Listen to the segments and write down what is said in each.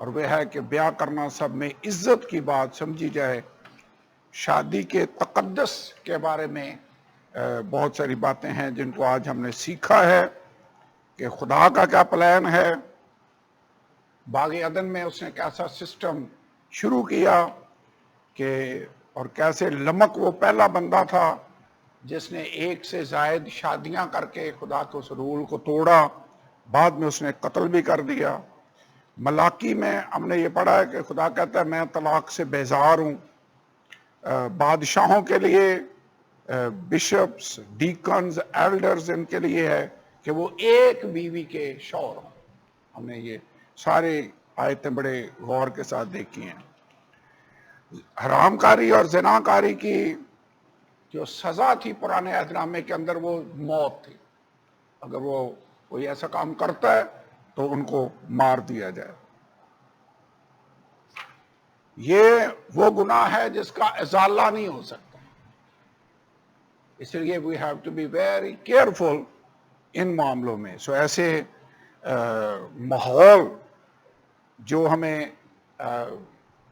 اور وہ ہے کہ بیاہ کرنا سب میں عزت کی بات سمجھی جائے. شادی کے تقدس کے بارے میں بہت ساری باتیں ہیں جن کو آج ہم نے سیکھا ہے کہ خدا کا کیا پلان ہے. باغ عدن میں اس نے کیسا سسٹم شروع کیا کہ اور کیسے لمک وہ پہلا بندہ تھا جس نے ایک سے زائد شادیاں کر کے خدا کے اس رول کو توڑا. بعد میں اس نے قتل بھی کر دیا. ملاکی میں ہم نے یہ پڑھا ہے کہ خدا کہتا ہے میں طلاق سے بیزار ہوں. بادشاہوں کے لیے بشپس، ڈیکنز، ایلڈرز ان کے لیے ہے کہ وہ ایک بیوی کے شوہر ہوں. ہم نے یہ سارے آیتیں بڑے غور کے ساتھ دیکھی ہیں. حرام کاری اور زنا کاری کی جو سزا تھی پرانے عہد نامے کے اندر وہ موت تھی. اگر وہ کوئی ایسا کام کرتا ہے تو ان کو مار دیا جائے. یہ وہ گناہ ہے جس کا ازالہ نہیں ہو سکتا. اس لیے we have to be very careful ان معاملوں میں. سو ایسے ماحول جو ہمیں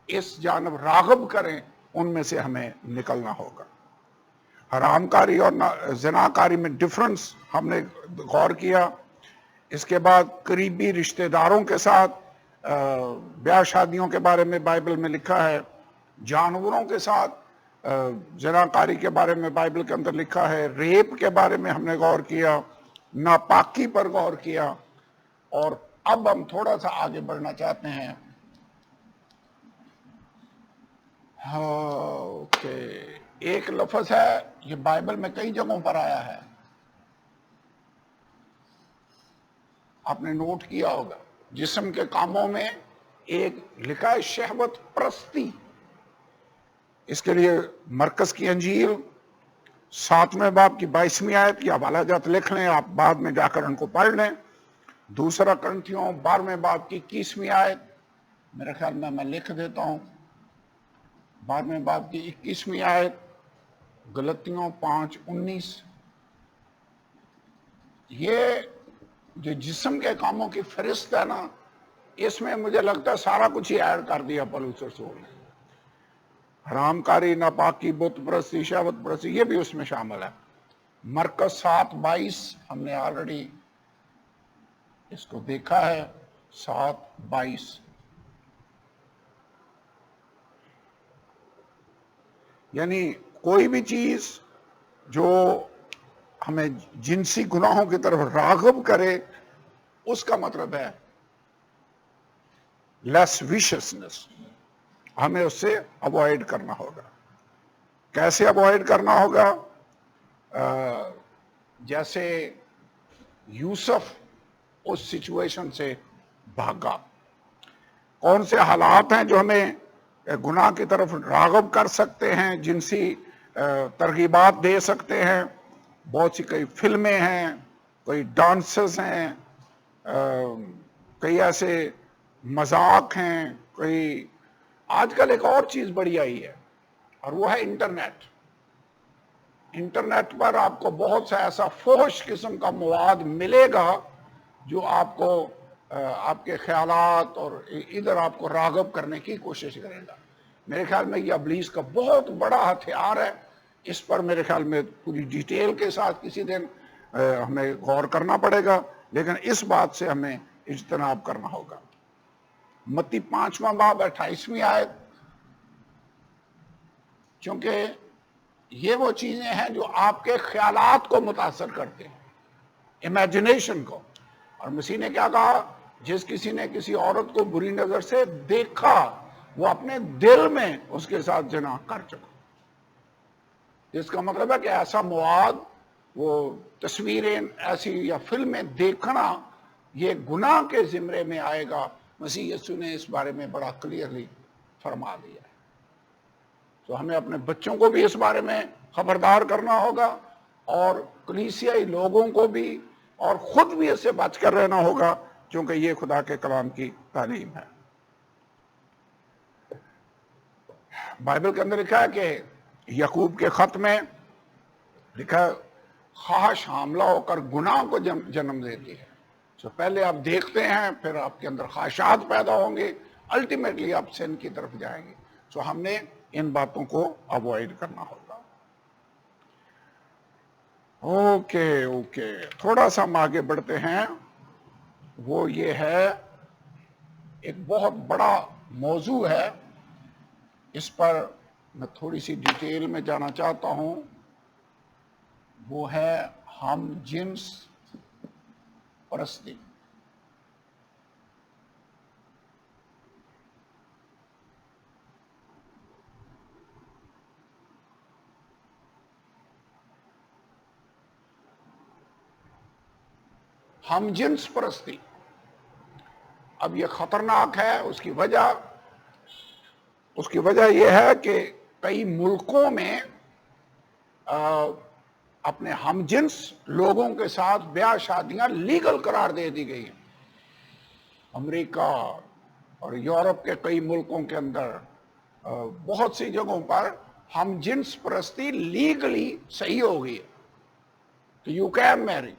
اس جانب راغب کریں ان میں سے ہمیں نکلنا ہوگا. حرام کاری اور زنا کاری میں ڈفرنس ہم نے غور کیا. اس کے بعد قریبی رشتہ داروں کے ساتھ بیاہ شادیوں کے بارے میں بائبل میں لکھا ہے. جانوروں کے ساتھ زنا کاری کے بارے میں بائبل کے اندر لکھا ہے. ریپ کے بارے میں ہم نے غور کیا. ناپاکی پر غور کیا. اور اب ہم تھوڑا سا آگے بڑھنا چاہتے ہیں. ایک لفظ ہے یہ بائبل میں کئی جگہوں پر آیا ہے. آپ نے نوٹ کیا ہوگا جسم کے کاموں میں ایک لکھا ہے شہوت پرستی. اس کے لیے مرکز کی انجیل 7ویں باب کی 22ویں آیت کی حوالہ جات لکھ لیں. آپ بعد میں جا کر ان کو پڑھ لیں. دوسرا کرنتھیوں 12ویں باب کی 21ویں آیت میرے خیال میں لکھ دیتا ہوں. 12ویں باب کی 21ویں آیت. غلطیوں 5:19. یہ جو جسم کے کاموں کی فہرست ہے نا اس میں مجھے لگتا ہے سارا کچھ ہی ایڈ کر دیا پولس رسول نے. حرام کاری، ناپاکی، بت پرستی، شہوت پرستی یہ بھی اس میں شامل ہے. مرکز 7:22 ہم نے آلریڈی اس کو دیکھا ہے. 7:22 یعنی کوئی بھی چیز جو ہمیں جنسی گناہوں کی طرف راغب کرے اس کا مطلب ہے لیس ویشسنس. ہمیں اس سے اوائڈ کرنا ہوگا. کیسے اوائڈ کرنا ہوگا؟ جیسے یوسف اس سچویشن سے بھاگا. کون سے حالات ہیں جو ہمیں گناہ کی طرف راغب کر سکتے ہیں، جنسی ترغیبات دے سکتے ہیں؟ بہت سی کئی فلمیں ہیں، کوئی ڈانسز ہیں، کئی ایسے مذاق ہیں. کوئی آج کل ایک اور چیز بڑی آئی ہے اور وہ ہے انٹرنیٹ. انٹرنیٹ پر آپ کو بہت سا ایسا فحش قسم کا مواد ملے گا جو آپ کو آپ کے خیالات اور ادھر آپ کو راغب کرنے کی کوشش کرے گا. میرے خیال میں یہ ابلیس کا بہت بڑا ہتھیار ہے. اس پر میرے خیال میں پوری ڈیٹیل کے ساتھ کسی دن ہمیں غور کرنا پڑے گا، لیکن اس بات سے ہمیں اجتناب کرنا ہوگا. متی 5واں باب 28ویں آیت. چونکہ یہ وہ چیزیں ہیں جو آپ کے خیالات کو متاثر کرتے ہیں، امیجنیشن کو. اور مسیح نے کیا کہا؟ جس کسی نے کسی عورت کو بری نظر سے دیکھا وہ اپنے دل میں اس کے ساتھ زنا کر چکا. اس کا مطلب ہے کہ ایسا مواد، وہ تصویریں ایسی یا فلمیں دیکھنا یہ گناہ کے زمرے میں آئے گا. مسیح یسوع نے اس بارے میں بڑا کلیئرلی فرما دیا ہے. تو ہمیں اپنے بچوں کو بھی اس بارے میں خبردار کرنا ہوگا اور کلیسیائی لوگوں کو بھی اور خود بھی اس سے بچ کر رہنا ہوگا، کیونکہ یہ خدا کے کلام کی تعلیم ہے. بائبل کے اندر لکھا ہے کہ یعقوب کے خط میں لکھا ہے خواہش حاملہ ہو کر گناہ کو جنم دیتی ہے. پہلے آپ دیکھتے ہیں، پھر آپ کے اندر خواہشات پیدا ہوں گے، الٹیمیٹلی آپ سن کی طرف جائیں گے. سو ہم نے ان باتوں کو اوائڈ کرنا ہوگا. اوکے تھوڑا سا ہم آگے بڑھتے ہیں. وہ یہ ہے ایک بہت بڑا موضوع ہے, اس پر میں تھوڑی سی ڈیٹیل میں جانا چاہتا ہوں. وہ ہے ہم جنس پرستی. ہم جنس پرستی اب یہ خطرناک ہے. اس کی وجہ یہ ہے کہ کئی ملکوں میں اپنے ہم جنس لوگوں کے ساتھ بیاہ شادیاں لیگل قرار دے دی گئی ہیں. امریکہ اور یورپ کے کئی ملکوں کے اندر بہت سی جگہوں پر ہم جنس پرستی لیگلی صحیح ہو گئی ہے کہ یو کین میری.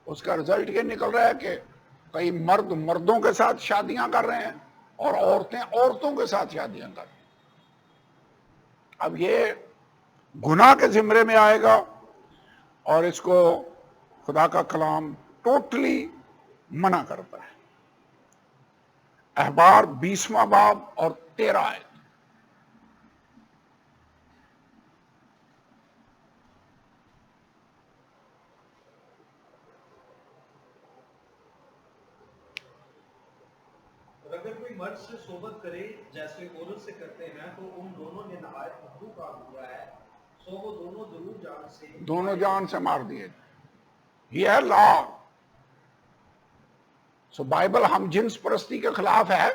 اس کا رزلٹ یہ نکل رہا ہے کہ کئی مرد مردوں کے ساتھ شادیاں کر رہے ہیں اور عورتیں عورتوں کے ساتھ شادیاں کر رہی ہیں. اب یہ گناہ کے زمرے میں آئے گا اور اس کو خدا کا کلام ٹوٹلی منع کرتا ہے. احبار 20واں باب اور 13 آیت. اگر کوئی مرد سے صحبت کرے جیسے عورت سے کرتے ہیں تو ان دونوں نے نہایت مکروہ کام کیا ہے, سو وہ دونوں جان سے مار دیے. یہ ہے لا. سو بائبل ہم جنس پرستی کے خلاف ہے,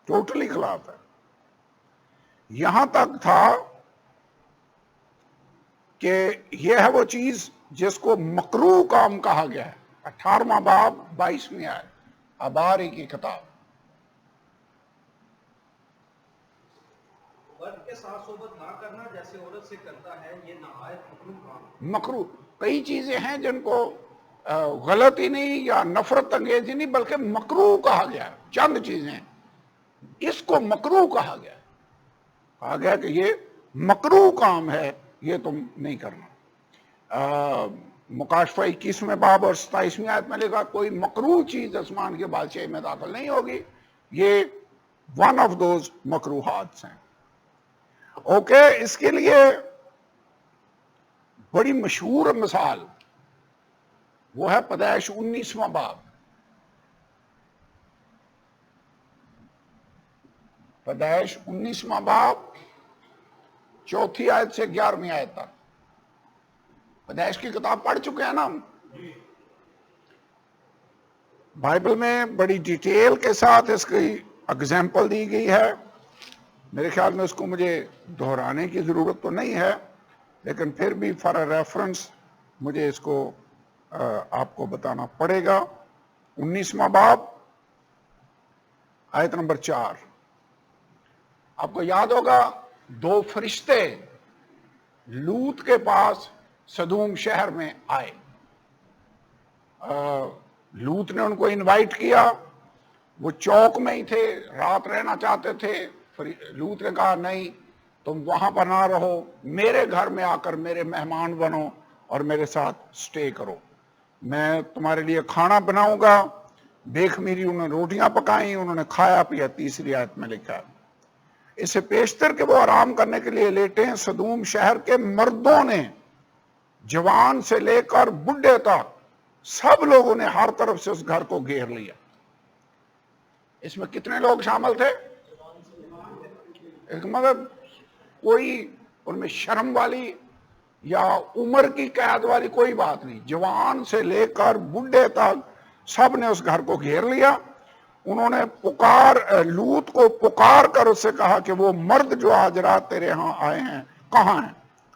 ٹوٹلی خلاف ہے. یہاں تک تھا کہ یہ ہے وہ چیز جس کو مکروہ کام کہا گیا ہے. 18واں باب 22ویں آیت اباری کی کتاب. مرد کے ساتھ صحبت نہ کرنا جیسے عورت سے کرتا ہے, یہ نہایت مکروہ کام. مکروہ کئی چیزیں ہیں جن کو غلط ہی نہیں یا نفرت انگیز ہی نہیں بلکہ مکروہ کہا گیا. چند چیزیں اس کو مکروہ کہا گیا. کہا گیا کہ یہ مکروہ کام ہے, یہ تم نہیں کرنا. مکاشفہ 21ویں باب اور 27ویں آیت میں لکھا کوئی مکروہ چیز آسمان کے بادشاہی میں داخل نہیں ہوگی. یہ ون آف دوز مکروہات ہیں. اوکے, اس کے لیے بڑی مشہور مثال وہ ہے پیدائش 19واں باب. پیدائش 19واں باب 4 آیت سے 11ویں آیت تک. پیدائش کی کتاب پڑھ چکے ہیں نا ہم. بائبل میں بڑی ڈیٹیل کے ساتھ اس کی اگزامپل دی گئی ہے. میرے خیال میں اس کو مجھے دہرانے کی ضرورت تو نہیں ہے, لیکن پھر بھی فار ریفرنس مجھے اس کو آپ کو بتانا پڑے گا. 19واں باب آیت نمبر 4. آپ کو یاد ہوگا 2 فرشتے لوط کے پاس سدوم شہر میں آئے. لوط نے ان کو انوائٹ کیا. وہ چوک میں ہی تھے, رات رہنا چاہتے تھے. لوط نے کہا نہیں, تم وہاں پر نہ رہو, میرے گھر میں آ کر میرے مہمان بنو اور میرے ساتھ سٹے کرو. میں تمہارے لیے کھانا بناؤں گا. بیخ میری انہوں نے روٹیاں پکائیں, انہوں نے کھایا پیا. 3 آیت میں لکھا ہے. اسے پیشتر کہ وہ آرام کرنے کے لیے لیٹے ہیں. سدوم شہر کے مردوں نے جوان سے لے کر بڈھے تک سب لوگوں نے ہر طرف سے اس گھر کو گھیر لیا. اس میں کتنے لوگ شامل تھے؟ مطلب کوئی ان میں شرم والی یا عمر کی قید والی کوئی بات نہیں. جوان سے لے کر بڈھے تک سب نے اس گھر کو گھیر لیا. انہوں نے لوط کو پکار کر اس سے کہا کہ وہ مرد جو آج رات تیرے ہاں آئے ہیں کہاں ہیں؟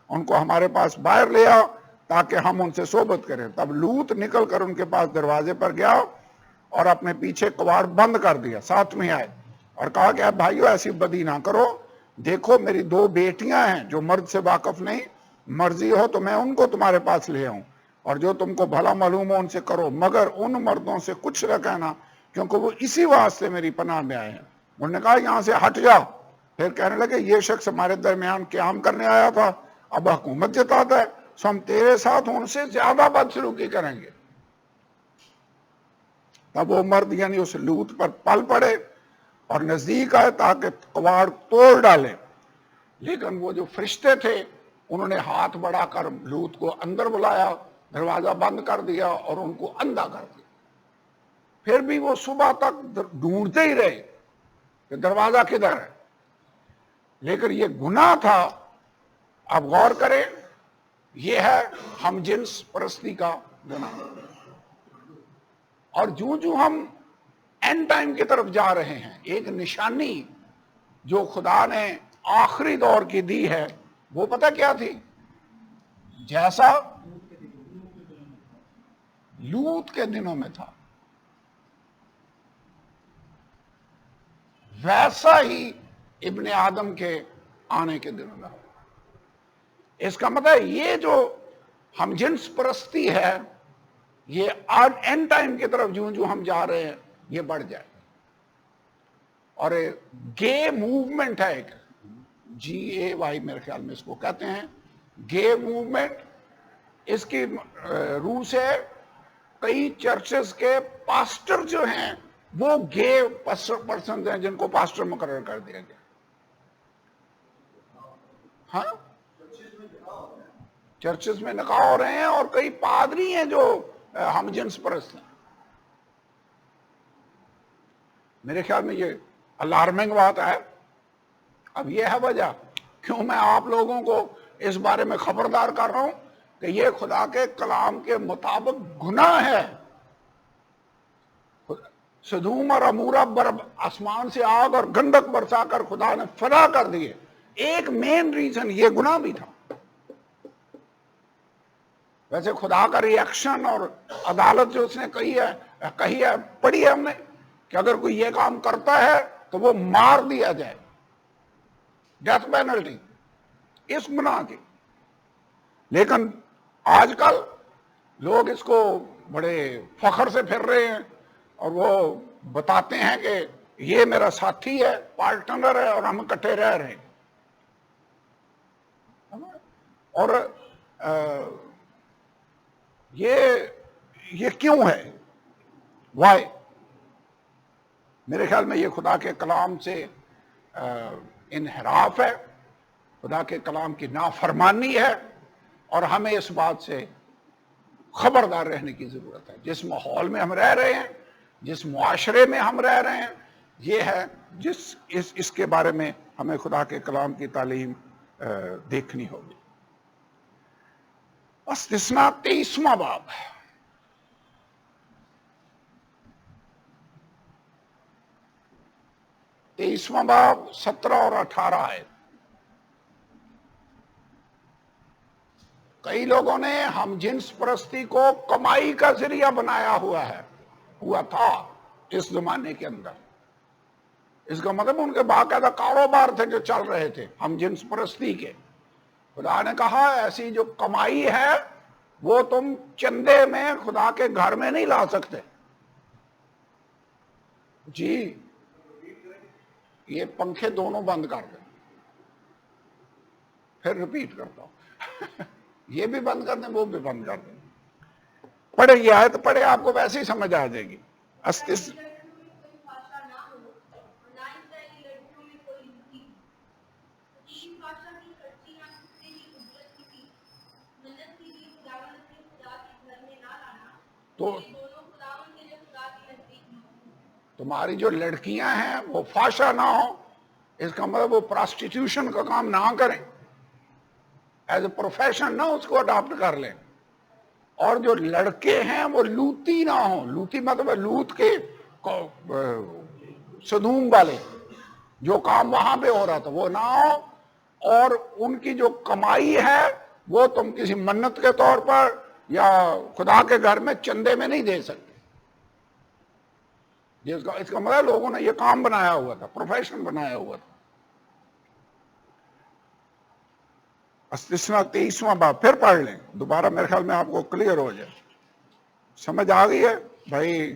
ان کو ہمارے پاس باہر لے آ تاکہ ہم ان سے صحبت کریں. تب لوط نکل کر ان کے پاس دروازے پر گیا اور اپنے پیچھے کواڑ بند کر دیا. 7ویں آیت. اور کہا کہ بھائیو ایسی بدی نہ کرو, دیکھو میری 2 بیٹیاں ہیں جو مرد سے واقف نہیں, مرضی ہو تو میں ان کو تمہارے پاس لے آؤں اور جو تم کو بھلا معلوم ہو ان سے کرو, مگر ان مردوں سے کچھ نہ کہنا کیونکہ وہ اسی واسطے میری پناہ میں آئے ہیں. انہوں نے کہا یہاں سے ہٹ جا. پھر کہنے لگے یہ شخص ہمارے درمیان قیام کرنے آیا تھا, اب حکومت جتاتا ہے, سو ہم تیرے ساتھ ان سے زیادہ بدسلوکی کریں گے. تب وہ مرد یعنی اس لوط پر پل پڑے اور نزدیک آئے تاکہ کواڑ توڑ ڈالے. لیکن وہ جو فرشتے تھے انہوں نے ہاتھ بڑھا کر لوط کو اندر بلایا, دروازہ بند کر دیا اور ان کو اندھا کر دیا. پھر بھی وہ صبح تک ڈھونڈتے ہی رہے کہ دروازہ کدھر ہے. لیکن یہ گناہ تھا. اب غور کریں, یہ ہے ہم جنس پرستی کا گناہ. اور جو ہم اینڈ ٹائم کی طرف جا رہے ہیں, ایک نشانی جو خدا نے آخری دور کی دی ہے وہ پتہ کیا تھی؟ جیسا لوط کے دنوں میں تھا ویسا ہی ابن آدم کے آنے کے دنوں میں. اس کا مطلب یہ جو ہم جنس پرستی ہے یہ اینڈ ٹائم کی طرف جو ہم جا رہے ہیں یہ بڑھ جائے. اور گے موومنٹ ہے ایک, GAY میرے خیال میں اس کو کہتے ہیں, گے موومنٹ. اس کی روح سے کئی چرچز کے پاسٹر جو ہیں وہ گے پرسنز ہیں جن کو پاسٹر مقرر کر دیا گیا. ہاں, چرچز میں نکاح ہو رہے ہیں اور کئی پادری ہیں جو ہم جنس پرست ہیں. میرے خیال میں یہ الارمنگ بات ہے. اب یہ ہے وجہ کیوں میں آپ لوگوں کو اس بارے میں خبردار کر رہا ہوں کہ یہ خدا کے کلام کے مطابق گناہ ہے. سدوم اور عمورہ آسمان سے آگ اور گندک برسا کر خدا نے فنا کر دیے. ایک مین ریزن یہ گناہ بھی تھا. ویسے خدا کا ری ایکشن اور عدالت جو اس نے کہی ہے پڑھی ہے ہم نے کہ اگر کوئی یہ کام کرتا ہے تو وہ مار دیا جائے, ڈیتھ پینلٹی اس گناہ کی. لیکن آج کل لوگ اس کو بڑے فخر سے پھر رہے ہیں اور وہ بتاتے ہیں کہ یہ میرا ساتھی ہے, پارٹنر ہے اور ہم اکٹھے رہ رہے ہیں. اور یہ کیوں ہے؟ وائی؟ میرے خیال میں یہ خدا کے کلام سے انحراف ہے, خدا کے کلام کی نافرمانی ہے, اور ہمیں اس بات سے خبردار رہنے کی ضرورت ہے. جس ماحول میں ہم رہ رہے ہیں, جس معاشرے میں ہم رہ رہے ہیں, یہ ہے اس کے بارے میں ہمیں خدا کے کلام کی تعلیم دیکھنی ہوگی. استثناء 23واں باب. تیئیسواں باب 17 اور 18 ہے. کئی لوگوں نے ہم جنس پرستی کو کمائی کا ذریعہ بنایا ہوا تھا اس زمانے کے اندر. اس کا مطلب ان کے باقاعدہ کاروبار تھے جو چل رہے تھے ہم جنس پرستی کے. خدا نے کہا ایسی جو کمائی ہے وہ تم چندے میں خدا کے گھر میں نہیں لا سکتے. جی یہ پنکھے دونوں بند کر دیں, پھر ریپیٹ کرتا ہوں. یہ بھی بند کر دیں, وہ بھی بند کر دیں. پڑھے یہ آیت پڑھے, آپ کو ویسے ہی سمجھ آ جائے گی. تو تمہاری جو لڑکیاں ہیں وہ فحشہ نہ ہو, اس کا مطلب وہ پراسٹیٹیوشن کا کام نہ کریں, ایز اے پروفیشن نہ اس کو اڈاپٹ کر لیں. اور جو لڑکے ہیں وہ لوتی نہ ہوں. لوتی مطلب لوت کے سدوم والے جو کام وہاں پہ ہو رہا تھا وہ نہ ہو. اور ان کی جو کمائی ہے وہ تم کسی منت کے طور پر یا خدا کے گھر میں چندے میں نہیں دے سکتے. اس کا مطلب لوگوں نے یہ کام بنایا ہوا تھا, پروفیشن بنایا ہوا تھا. استثناء 23واں باب پھر پڑھ لیں دوبارہ, میرے خیال میں آپ کو کلیئر ہو جائے. سمجھ آ گئی ہے بھائی؟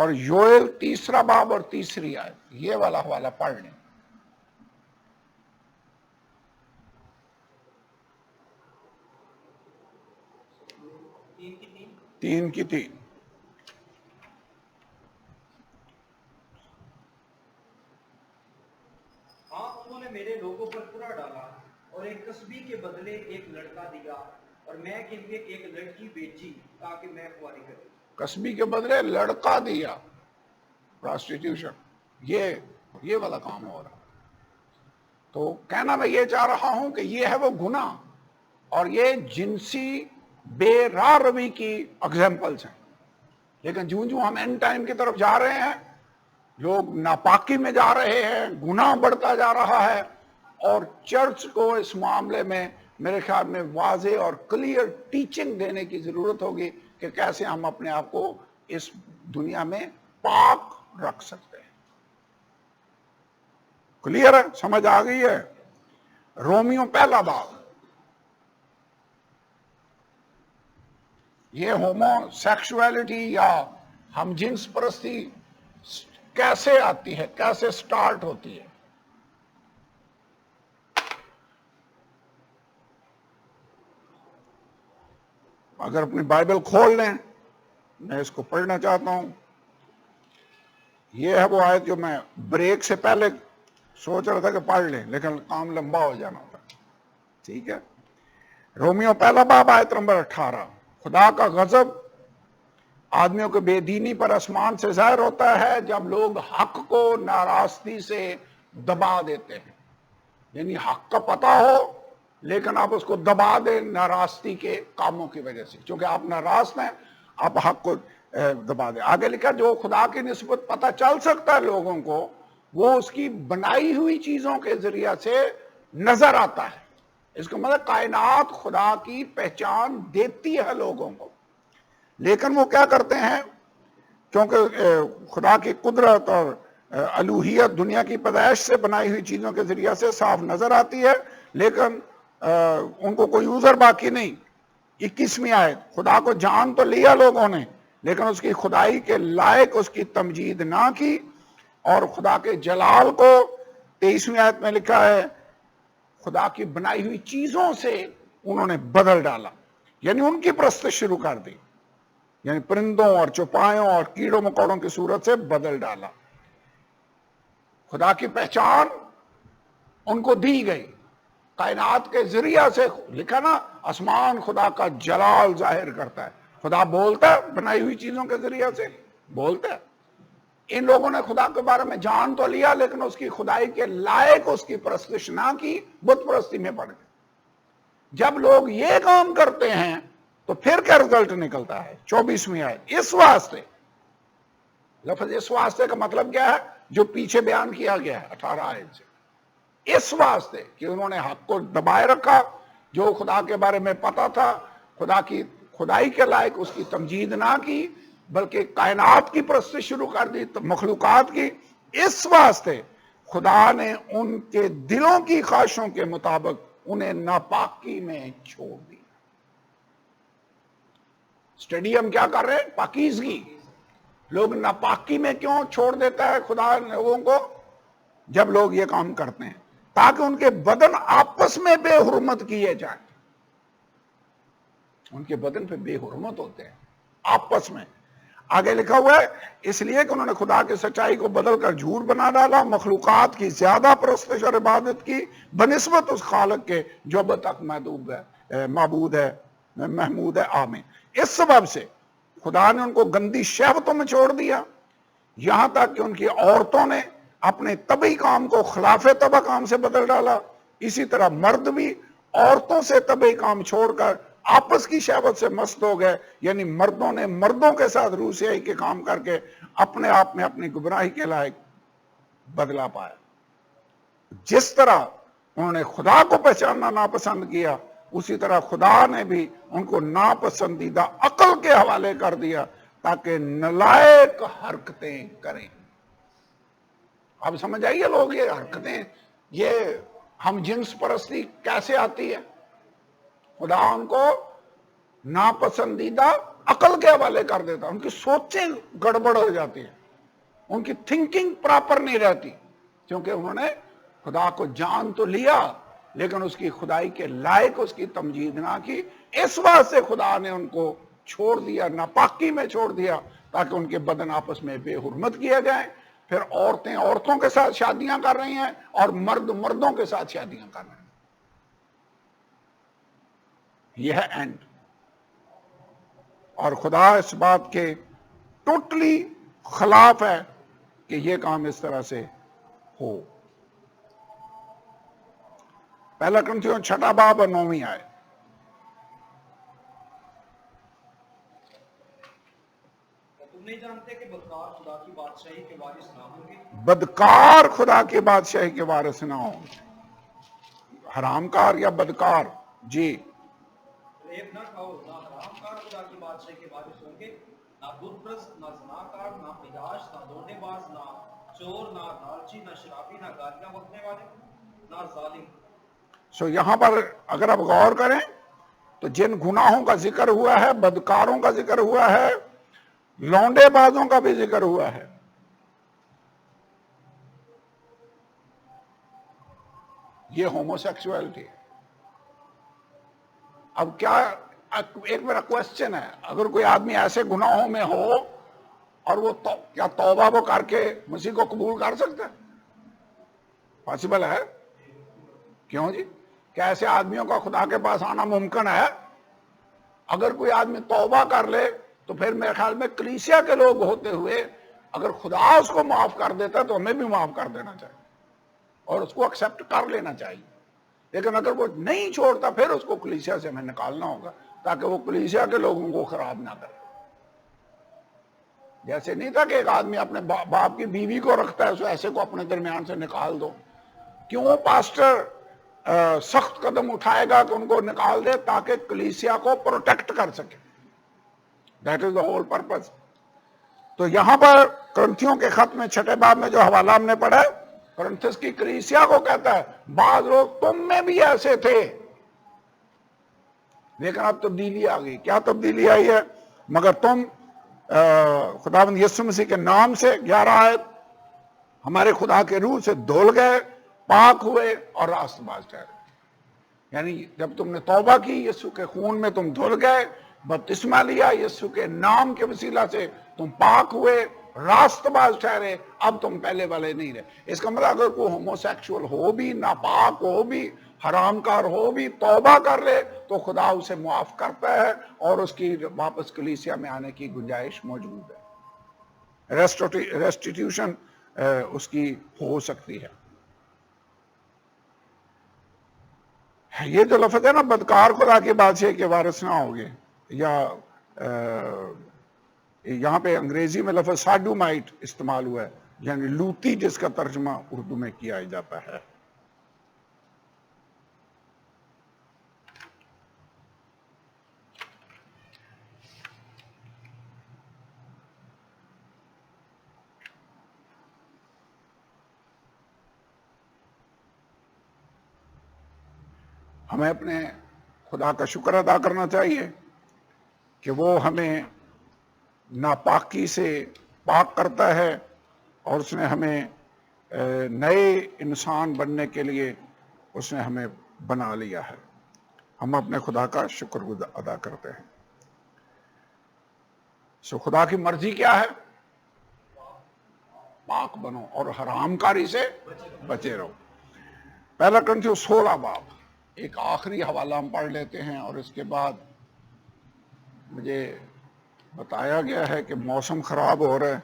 اور یوئل 3 باب اور 3 آیت، یہ والا حوالہ پڑھ لیں۔ 3:3 ہاں انہوں نے میرے لوگوں پر پورا ڈالا اور ایک کسبی کے بدلے ایک لڑکا دیا اور میں کے لیے ایک لڑکی بیچی تاکہ میں خواری کروں۔ کسبی کے بدلے لڑکا دیا، پراسٹیٹیوشن، یہ والا کام ہو رہا۔ تو کہنا میں یہ چاہ رہا ہوں کہ یہ ہے وہ گناہ، اور یہ جنسی بے راہ روی کی اگزامپلس ہیں۔ لیکن جوں ہم اینڈ ٹائم کی طرف جا رہے ہیں، لوگ ناپاکی میں جا رہے ہیں، گناہ بڑھتا جا رہا ہے، اور چرچ کو اس معاملے میں میرے خیال میں واضح اور کلیئر ٹیچنگ دینے کی ضرورت ہوگی کہ کیسے ہم اپنے آپ کو اس دنیا میں پاک رکھ سکتے ہیں۔ کلیئر ہے؟ سمجھ آ گئی ہے؟ رومیو 1 باب، یہ ہومو سیکشولیٹی یا ہم جنس پرستی کیسے آتی ہے، کیسے سٹارٹ ہوتی ہے؟ اگر اپنی بائبل کھول لیں، میں اس کو پڑھنا چاہتا ہوں۔ یہ ہے وہ آیت جو میں بریک سے پہلے سوچ رہا تھا کہ پڑھ لیں، لیکن کام لمبا ہو جانا تھا۔ ٹھیک ہے، رومیو 1 باب آیت نمبر 18، خدا کا غضب آدمیوں کے بے دینی پر آسمان سے ظاہر ہوتا ہے جب لوگ حق کو ناراستی سے دبا دیتے ہیں۔ یعنی حق کا پتہ ہو لیکن آپ اس کو دبا دیں ناراستی کے کاموں کی وجہ سے، چونکہ آپ ناراض ہیں، آپ حق کو دبا دیں۔ آگے لکھا جو خدا کی نسبت پتہ چل سکتا ہے لوگوں کو، وہ اس کی بنائی ہوئی چیزوں کے ذریعہ سے نظر آتا ہے۔ اس کا مطلب کائنات خدا کی پہچان دیتی ہے لوگوں کو، لیکن وہ کیا کرتے ہیں؟ کیونکہ خدا کی قدرت اور الوہیت دنیا کی پیدائش سے بنائی ہوئی چیزوں کے ذریعہ سے صاف نظر آتی ہے، لیکن ان کو کوئی عذر باقی نہیں۔ 21ویں آیت، خدا کو جان تو لیا لوگوں نے لیکن اس کی خدائی کے لائق اس کی تمجید نہ کی، اور خدا کے جلال کو 23ویں آیت میں لکھا ہے خدا کی بنائی ہوئی چیزوں سے انہوں نے بدل ڈالا، یعنی ان کی پرستش شروع کر دی، یعنی پرندوں اور چوپایوں اور کیڑوں مکوڑوں کی صورت سے بدل ڈالا۔ خدا کی پہچان ان کو دی گئی کائنات کے ذریعہ سے، لکھا نا آسمان خدا کا جلال ظاہر کرتا ہے۔ خدا بولتا ہے بنائی ہوئی چیزوں کے ذریعہ سے، بولتا ہے۔ ان لوگوں نے خدا کے بارے میں جان تو لیا لیکن اس کی خدائی کے لائق اس کی پرستش نہ کی، بت پرستی میں پڑ گئے۔ جب لوگ یہ کام کرتے ہیں تو پھر کیا رزلٹ نکلتا ہے؟ 24ویں آیت، اس واسطے، لفظ اس واسطے کا مطلب کیا ہے؟ جو پیچھے بیان کیا گیا ہے 18 آیت سے، اس واسطے کہ انہوں نے حق کو دبائے رکھا، جو خدا کے بارے میں پتا تھا، خدا کی خدائی کے لائق اس کی تمجید نہ کی بلکہ کائنات کی پرستش شروع کر دی، مخلوقات کی۔ اس واسطے خدا نے ان کے دلوں کی خواہشوں کے مطابق انہیں ناپاکی میں چھوڑ دی۔ اسٹیڈیم کیا کر رہے ہیں؟ پاکیزگی۔ لوگ ناپاکی میں کیوں چھوڑ دیتا ہے خدا لوگوں کو؟ جب لوگ یہ کام کرتے ہیں تاکہ ان کے بدن آپس میں بے حرمت کیے جائیں۔ ان کے بدن پہ بے حرمت ہوتے ہیں آپس میں۔ آگے لکھا ہوا ہے اس لیے کہ انہوں نے خدا کی سچائی کو بدل کر جھوٹ بنا ڈالا، مخلوقات کی زیادہ پرستش اور عبادت کی بنسبت اس خالق کے جو اب تک معبود ہے، محمود ہے، آمین۔ اس سبب سے خدا نے ان کو گندی شہوتوں میں چھوڑ دیا، یہاں تک کہ ان کی عورتوں نے اپنے طبعی کام کو خلاف طبع کام سے بدل ڈالا۔ اسی طرح مرد بھی عورتوں سے طبعی کام چھوڑ کر آپس کی شہوت سے مست ہو گئے، یعنی مردوں نے مردوں کے ساتھ روسیائی کے کام کر کے اپنے آپ میں اپنی گمراہی کے لائق بدلا پایا۔ جس طرح انہوں نے خدا کو پہچاننا ناپسند کیا، اسی طرح خدا نے بھی ان کو ناپسندیدہ عقل کے حوالے کر دیا تاکہ نالائق حرکتیں کریں۔ اب سمجھ آئیے لوگ یہ حرکتیں، یہ ہم جنس پرستی کیسے آتی ہے؟ خدا ان کو ناپسندیدہ عقل کے حوالے کر دیتا ہے، ان کی سوچیں گڑبڑ ہو جاتی ہیں، ان کی تھنکنگ پراپر نہیں رہتی، کیونکہ انہوں نے خدا کو جان تو لیا لیکن اس کی خدائی کے لائق اس کی تمجید نہ کی، اس واسطے خدا نے ان کو چھوڑ دیا، ناپاکی میں چھوڑ دیا، تاکہ ان کے بدن آپس میں بے حرمت کیے جائیں۔ پھر عورتیں عورتوں کے ساتھ شادیاں کر رہی ہیں اور مرد مردوں کے ساتھ شادیاں کر رہے ہیں۔ یہ ہے اینڈ، اور خدا اس بات کے ٹوٹلی خلاف ہے کہ یہ کام اس طرح سے ہو۔ پہلا کرنتھیوں 6 باب اور 9 آئے۔ تم نہیں جانتے کہ بدکار خدا کی بادشاہی کے وارث نہ ہوں گے؟ بدکار خدا کی بادشاہی کے وارث نہ ہوں گے۔ حرام کار یا بدکار؟ جی۔ ریپ نہ کھاؤ، نہ حرام کار خدا کی بادشاہی کے وارث ہوں گے، نہ بت پرست، نہ زناکار، نہ عیاش، نہ دھوکے باز، نہ چور، نہ لالچی، نہ شرابی، نہ گالیاں بکنے والے، نہ ظالم۔ یہاں پر اگر آپ غور کریں تو جن گناہوں کا ذکر ہوا ہے، بدکاروں کا ذکر ہوا ہے، لونڈے بازوں کا بھی ذکر ہوا ہے۔ یہ ہومو سیکسولیٹی۔ اب کیا ایک میرا کوشچن ہے، اگر کوئی آدمی ایسے گناہوں میں ہو اور وہ کیا توبہ وہ کر کے مسیح کو قبول کر سکتا ہے؟ پاسبل ہے؟ کیوں جی؟ کیا ایسے آدمیوں کا خدا کے پاس آنا ممکن ہے؟ اگر کوئی آدمی توبہ کر لے تو پھر میرے خیال میں کلیسیا کے لوگ ہوتے ہوئے اگر خدا اس کو معاف کر دیتا تو ہمیں بھی معاف کر دینا چاہیے اور اس کو ایکسپٹ کر لینا چاہیے۔ لیکن اگر وہ نہیں چھوڑتا پھر اس کو کلیسیا سے ہمیں نکالنا ہوگا تاکہ وہ کلیسیا کے لوگوں کو خراب نہ کرے۔ جیسے نہیں تھا کہ ایک آدمی اپنے باپ کی بیوی کو رکھتا ہے، ایسے کو اپنے درمیان سے نکال دو۔ کیوں پاسٹر سخت قدم اٹھائے گا کہ ان کو نکال دے تاکہ کلیسیا کو پروٹیکٹ کر سکے؟ That is the whole purpose. تو یہاں پر کرنتھیوں کے خط میں 6 باب میں جو حوالہ ہم نے پڑھا ہے، کرنتھس کی کلیسیا کو کہتا ہے بعض لوگ تم میں بھی ایسے تھے لیکن اب تبدیلی آ گئی۔ کیا تبدیلی آئی ہے؟ مگر تم خداوند یسوع مسیح کے نام سے 11 آیت ہمارے خدا کے روح سے دھل گئے، پاک ہوئے اور راست باز ٹھہرے۔ یعنی جب تم نے توبہ کی، یسوع کے خون میں تم دھل گئے، بپتسمہ لیا، یسوع کے نام کے وسیلہ سے تم پاک ہوئے، راست باز ٹھہرے، اب تم پہلے والے نہیں رہے۔ اس کا مطلب اگر کوئی ہومو سیکشول ہو بھی، ناپاک ہو بھی، حرام کار ہو بھی، توبہ کر لے تو خدا اسے معاف کرتا ہے اور اس کی واپس کلیسیا میں آنے کی گنجائش موجود ہے۔ ریسٹیٹیوشن اس کی ہو سکتی ہے۔ یہ جو لفظ ہے نا بدکار خدا کے بادشاہ کے وارث نہ ہوگے، یا یہاں پہ انگریزی میں لفظ ساڈومائٹ استعمال ہوا ہے، یعنی لوتی، جس کا ترجمہ اردو میں کیا جاتا ہے۔ ہمیں اپنے خدا کا شکر ادا کرنا چاہیے کہ وہ ہمیں ناپاکی سے پاک کرتا ہے اور اس نے ہمیں نئے انسان بننے کے لیے اس نے ہمیں بنا لیا ہے۔ ہم اپنے خدا کا شکر ادا کرتے ہیں۔ خدا کی مرضی کیا ہے؟ پاک بنو اور حرام کاری سے بچے رہو۔ پہلا کرنتھیوں 16 باب، ایک آخری حوالہ ہم پڑھ لیتے ہیں اور اس کے بعد مجھے بتایا گیا ہے کہ موسم خراب ہو رہا ہے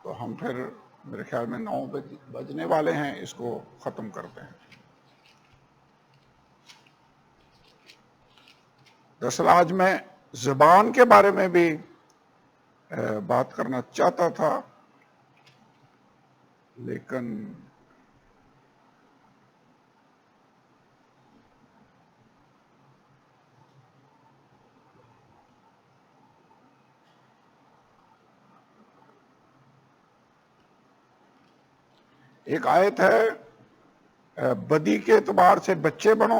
تو ہم پھر میرے خیال میں 9 بجنے والے ہیں، اس کو ختم کرتے ہیں۔ دراصل آج میں زبان کے بارے میں بھی بات کرنا چاہتا تھا، لیکن ایک آیت ہے بدی کے اعتبار سے بچے بنو،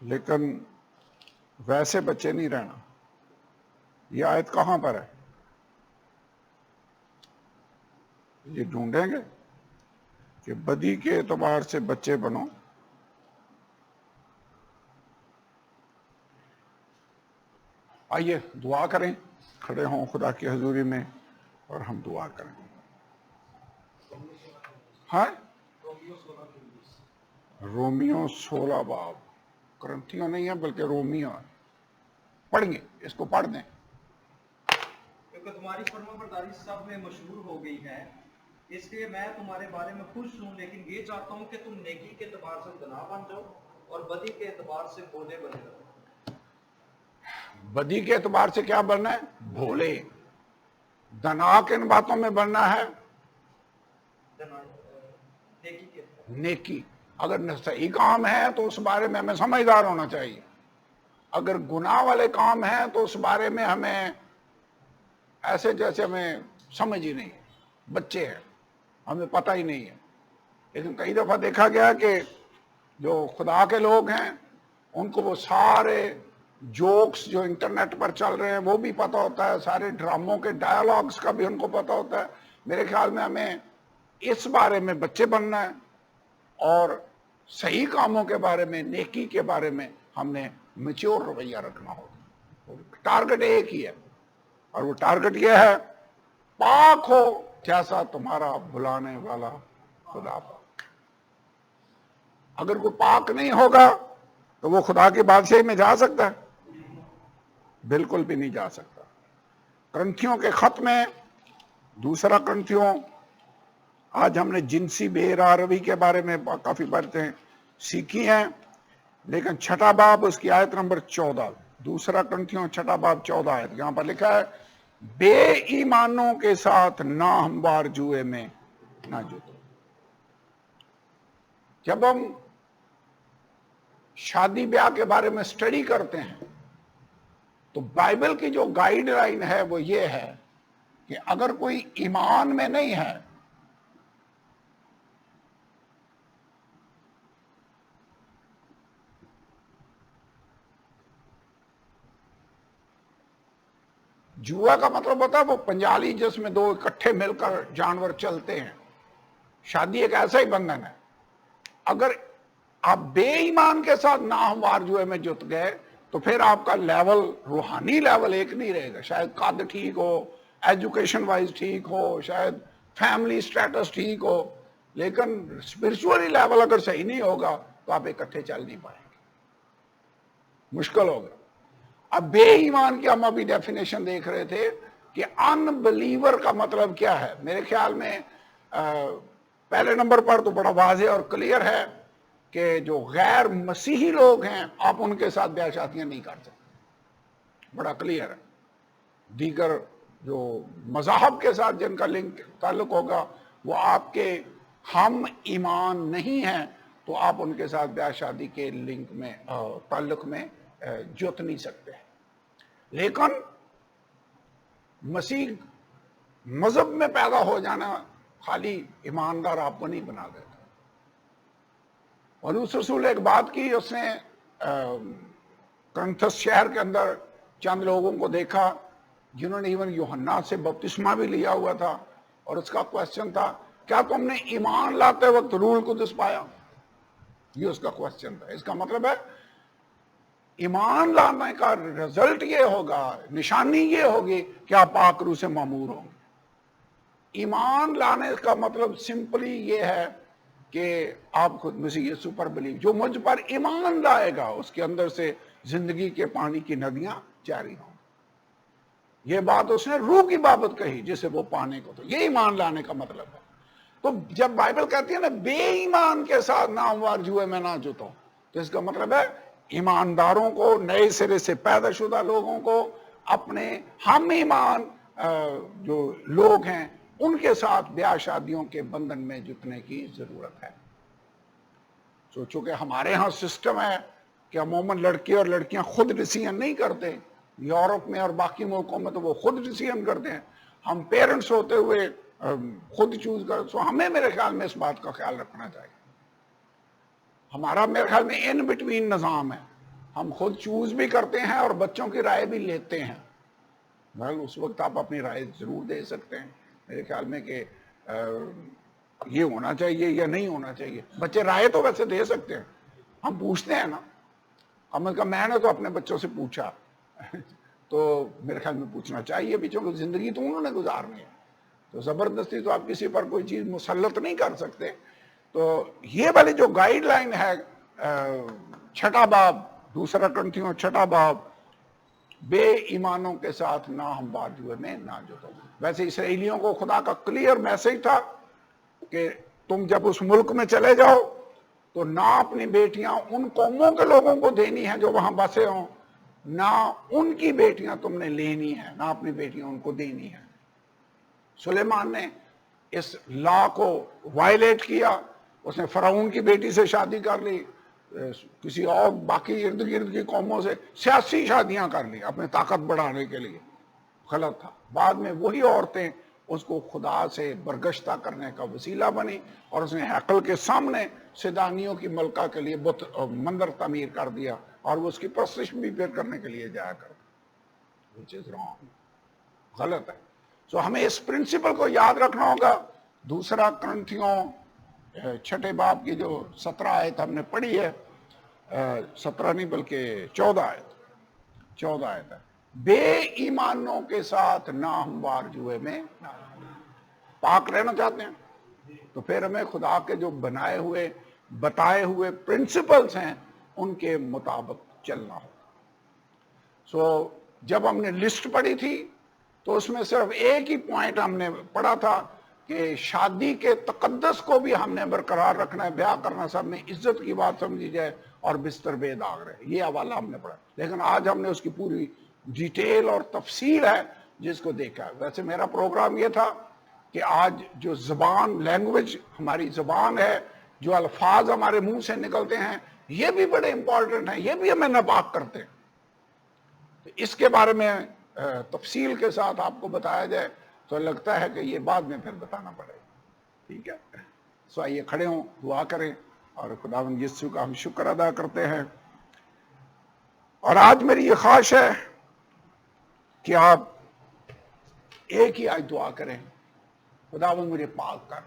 لیکن ویسے بچے نہیں رہنا. یہ آیت کہاں پر ہے؟ یہ ڈھونڈیں گے کہ بدی کے اعتبار سے بچے بنو. آئیے دعا کریں، کھڑے ہوں خدا کی حضوری میں اور ہم دعا کریں. ہاں، رومیو 16 باب، کرنتھیوں نہیں ہے بلکہ رومیو ہے. پڑھیں گے، اس کو پڑھ دیں. کیونکہ تمہاری فرما برداری سب میں مشہور ہو گئی ہے، اس لیے میں تمہارے بارے میں خوش ہوں، لیکن یہ چاہتا ہوں کہ تم نیکی کے اعتبار سے گناہ بن جاؤ اور بدی کے اعتبار سے بھولے بنے رہو. بدی کے اعتبار سے کیا بننا ہے؟ بھولے. دنا کن باتوں میں بننا ہے؟ نیکی کے اعتبار. نیکی. اگر صحیح کام ہے تو اس بارے میں ہمیں سمجھدار ہونا چاہیے. اگر گناہ والے کام ہیں تو اس بارے میں ہمیں ایسے جیسے ہمیں سمجھ ہی نہیں ہے، بچے ہیں، ہمیں پتہ ہی نہیں ہے. لیکن کئی دفعہ دیکھا گیا کہ جو خدا کے لوگ ہیں ان کو وہ سارے جوکس جو انٹرنیٹ پر چل رہے ہیں وہ بھی پتہ ہوتا ہے، سارے ڈراموں کے ڈائلاگز کا بھی ان کو پتہ ہوتا ہے. میرے خیال میں ہمیں اس بارے میں بچے بننا ہے اور صحیح کاموں کے بارے میں، نیکی کے بارے میں ہم نے میچور رویہ رکھنا ہوگا. ٹارگٹ ایک ہی ہے اور وہ ٹارگٹ یہ ہے، پاک ہو جیسا تمہارا بلانے والا خدا پاک. اگر کوئی پاک نہیں ہوگا تو وہ خدا کی بادشاہی میں جا سکتا ہے؟ بالکل بھی نہیں جا سکتا. کرنتھیوں کے خط میں، دوسرا کرنتھیوں، آج ہم نے جنسی بے روی کے بارے میں کافی باتیں سیکھی ہیں، لیکن چھٹا باب اس کی آیت نمبر 14، دوسرا کرنتھیوں چھٹا باب 14 آیت، یہاں پر لکھا ہے بے ایمانوں کے ساتھ ناہموار جوئے میں نہ جوتو. جب ہم شادی بیاہ کے بارے میں سٹڈی کرتے ہیں تو بائبل کی جو گائیڈ لائن ہے وہ یہ ہے کہ اگر کوئی ایمان میں نہیں ہے جوا کا مطلب ہوتا ہے وہ پنجالی جس میں دو اکٹھے مل کر جانور چلتے ہیں. شادی ایک ایسا ہی بندھن ہے. اگر آپ بے ایمان کے ساتھ ناہموار جوئے میں جت گئے تو پھر آپ کا لیول، روحانی لیول ایک نہیں رہے گا. شاید قد ٹھیک ہو، ایجوکیشن وائز ٹھیک ہو، شاید فیملی سٹیٹس ٹھیک ہو، لیکن اسپرچولی لیول اگر صحیح نہیں ہوگا تو آپ اکٹھے چل نہیں پائیں گے، مشکل ہوگا. اب بے ایمان کی ہم ابھی ڈیفینیشن دیکھ رہے تھے کہ ان بلیور کا مطلب کیا ہے. میرے خیال میں پہلے نمبر پر تو بڑا واضح اور کلیئر ہے کہ جو غیر مسیحی لوگ ہیں آپ ان کے ساتھ بیاہ شادیاں نہیں کر سکتے، بڑا کلیئر ہے. دیگر جو مذاہب کے ساتھ جن کا لنک تعلق ہوگا وہ آپ کے ہم ایمان نہیں ہیں تو آپ ان کے ساتھ بیاہ شادی کے لنک میں، تعلق میں جت نہیں سکتے. لیکن مسیح مذہب میں پیدا ہو جانا خالی ایماندار آپ کو نہیں بنا دیتا. اور اس رسول ایک بات کی، اس نے کرنتھس شہر کے اندر چند لوگوں کو دیکھا جنہوں نے ایون یوحنا سے بپتسمہ بھی لیا ہوا تھا، اور اس کا کوسچن تھا کیا تم نے ایمان لاتے وقت روح القدس پایا؟ یہ اس کا کوسچن تھا. اس کا مطلب ہے ایمان لانے کا رزلٹ یہ ہوگا، نشانی یہ ہوگی کہ آپ پاک روح سے معمور ہوں گے. ایمان لانے کا مطلب سمپلی یہ ہے کہ آپ خود مسیح یسوع پر بلیو، جو مجھ پر ایمان لائے گا اس کے اندر سے زندگی کے پانی کی ندیاں جاری ہوں. یہ بات اس نے روح کی بابت کہی جسے وہ پانے کو، تو یہ ایمان لانے کا مطلب ہے. تو جب بائبل کہتی ہے نا بے ایمان کے ساتھ ناہموار جوئے میں نہ جتو، تو اس کا مطلب ہے ایمانداروں کو، نئے سرے سے پیدا شدہ لوگوں کو، اپنے ہم ایمان جو لوگ ہیں ان کے ساتھ بیاہ شادیوں کے بندھن میں جتنے کی ضرورت ہے. سوچو کہ ہمارے ہاں سسٹم ہے کہ عموماً لڑکے اور لڑکیاں خود ڈیسیژن نہیں کرتے. یورپ میں اور باقی ملکوں میں تو وہ خود ڈیسیژن کرتے ہیں. ہم پیرنٹس ہوتے ہوئے خود چوز کر، سو ہمیں میرے خیال میں اس بات کا خیال رکھنا چاہیے. ہمارا میرے خیال میں ان بٹوین نظام ہے. ہم خود چوز بھی کرتے ہیں اور بچوں کی رائے بھی لیتے ہیں. اس وقت آپ اپنی رائے ضرور دے سکتے ہیں میرے خیال میں کہ یہ ہونا چاہیے یا نہیں ہونا چاہیے. بچے رائے تو ویسے دے سکتے ہیں, ہم پوچھتے ہیں نا. کم از کم میں نے تو اپنے بچوں سے پوچھا تو میرے خیال میں پوچھنا چاہیے بھی, چونکہ زندگی تو انہوں نے گزارنی ہے, تو زبردستی تو آپ کسی پر کوئی چیز مسلط نہیں کر سکتے. تو یہ والی جو گائیڈ لائن ہے, چھٹا باب دوسرا کنٹینیو چھٹا باب, بے ایمانوں کے ساتھ نہ ہموار جوئے میں نہ جڑو. ویسے اسرائیلیوں کو خدا کا کلیئر میسج تھا کہ تم جب اس ملک میں چلے جاؤ تو نہ اپنی بیٹیاں ان قوموں کے لوگوں کو دینی ہیں جو وہاں بسے ہوں, نہ ان کی بیٹیاں تم نے لینی ہے, نہ اپنی بیٹیاں ان کو دینی ہے. سلیمان نے اس لا کو وائلیٹ کیا, اس نے فرعون کی بیٹی سے شادی کر لی, کسی اور باقی ارد گرد کی قوموں سے سیاسی شادیاں کر لی اپنے طاقت بڑھانے کے لیے. غلط تھا. بعد میں وہی عورتیں اس کو خدا سے برگشتہ کرنے کا وسیلہ بنی, اور اس نے ہیکل کے سامنے سیدانیوں کی ملکہ کے لیے بت مندر تعمیر کر دیا, اور وہ اس کی پرستش بھی پھر کرنے کے لیے جایا کرتا. which is wrong. غلط ہے. سو ہمیں اس پرنسپل کو یاد رکھنا ہوگا. دوسرا کرنتھیوں چھٹے باب کی جو 17 آیت ہم نے پڑھی ہے, 17 نہیں بلکہ 14 آیت ہے, بے ایمانوں کے ساتھ نہ ہموار جوئے میں نہ. پاک رہنا چاہتے ہیں تو پھر ہمیں خدا کے جو بنائے ہوئے بتائے ہوئے پرنسپلز ہیں ان کے مطابق چلنا ہو. سو جب ہم نے لسٹ پڑھی تھی تو اس میں صرف ایک ہی پوائنٹ ہم نے پڑھا تھا کہ شادی کے تقدس کو بھی ہم نے برقرار رکھنا ہے, بیاہ کرنا سب میں عزت کی بات سمجھی جائے اور بستر بے داغ رہے. یہ حوالہ ہم نے پڑھا, لیکن آج ہم نے اس کی پوری ڈیٹیل اور تفصیل ہے جس کو دیکھا ہے. ویسے میرا پروگرام یہ تھا کہ آج جو زبان لینگویج ہماری زبان ہے, جو الفاظ ہمارے منہ سے نکلتے ہیں, یہ بھی بڑے امپورٹنٹ ہیں, یہ بھی ہمیں ناپاک کرتے ہیں. تو اس کے بارے میں تفصیل کے ساتھ آپ کو بتایا جائے تو لگتا ہے کہ یہ بعد میں پھر بتانا پڑے گا. ٹھیک ہے, سو آئیے کھڑے ہوں, دعا کریں, اور خداوند یسوع کا ہم شکر ادا کرتے ہیں. اور آج میری یہ خواہش ہے کہ آپ ایک ہی آج دعا کریں, خداوند مجھے پاک کر.